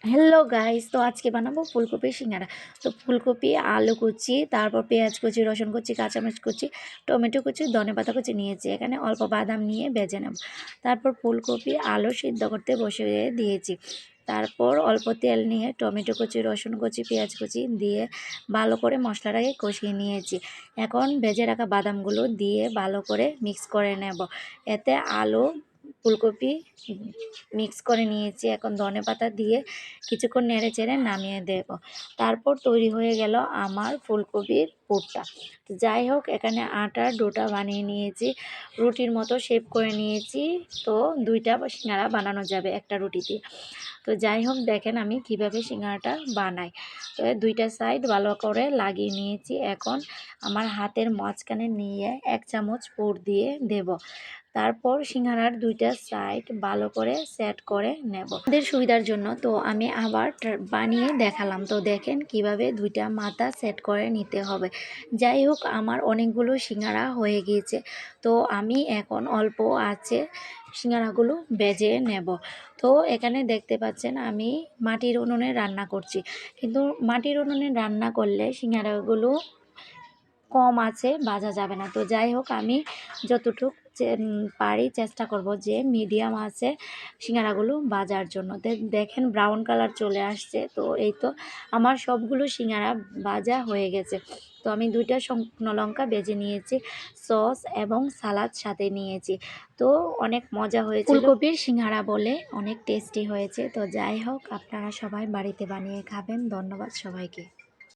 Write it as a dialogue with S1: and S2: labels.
S1: Hello guys, তো আজকে বানাবো ফুলকপির সিঙ্গারা। তো ফুলকপি, আলু কুচি, তারপর পেঁয়াজ কুচি, রসুন কুচি, কাঁচামরিচ কুচি, টমেটো কুচি, ধনেপাতা কুচি নিয়েছি। এখানে অল্প বাদাম নিয়ে ভেজে নেব। তারপর ফুলকপি, আলু সিদ্ধ করতে বসিয়ে দিয়েছি। তারপর অল্প তেল নিয়ে টমেটো কুচি, রসুন কুচি, পেঁয়াজ কুচি দিয়ে ভালো করে মশলাটাকে কষিয়ে নিয়েছি। এখন ভেজে রাখা বাদামগুলো দিয়ে ভালো করে মিক্স করে নেব। এতে আলু, ফুলকপি মিক্স করে নিয়েছি। এখন ধনেপাতা দিয়ে কিছুক্ষণ নেড়ে চেড়ে নামিয়ে দেব। তারপর তৈরি হয়ে গেল আমার ফুলকপির পুরটা। যাই হোক, এখানে আটার ডোটা বানিয়ে নিয়েছি, রুটির মতো শেপ করে নিয়েছি। তো 2টা সিঙ্গারা বানানো যাবে একটা রুটিতে। তো যাই হোক, দেখেন আমি কিভাবে সিঙ্গারাটা বানাই। তো 2টা সাইড ভালো করে লাগিয়ে নিয়েছি। এখন আমার হাতের মাঝখানে নিয়ে 1 চামচ পুর দিয়ে দেব। তারপর সিঙ্গারার 2টা সাইড ভালো করে সেট করে নেব আমাদের সুবিধার জন্য। তো আমি আবার বানিয়ে দেখালাম। তো দেখেন কিভাবে 2টা মাথা সেট করে নিতে হবে। যাই হোক, আমার অনেকগুলো সিঙ্গারা হয়ে গিয়েছে। তো আমি এখন অল্প আছে সিঙ্গারাগুলো ভেজে নেব। তো এখানে দেখতে পাচ্ছেন আমি মাটির উনুনে রান্না করছি, কিন্তু মাটির উনুনে রান্না করলে সিঙ্গারাগুলো কম আছে ভাজা যাবে না। তো যাই হোক, আমি যতটুক পারি চেষ্টা করব যে মিডিয়াম আছে সিঙ্গারাগুলো ভাজার জন্য। দেখেন ব্রাউন কালার চলে আসছে। তো এই তো আমার সবগুলো সিঙ্গারা ভাজা হয়ে গেছে। তো আমি 2টা শুকনো লঙ্কা ভেজে নিয়েছি, সস এবং সালাদ সাথে নিয়েছি। তো অনেক মজা হয়েছিল, ফুলকপির সিঙ্গারা বলে অনেক টেস্টি হয়েছে। তো যাই হোক, আপনারা সবাই বাড়িতে বানিয়ে খাবেন। ধন্যবাদ সবাইকে।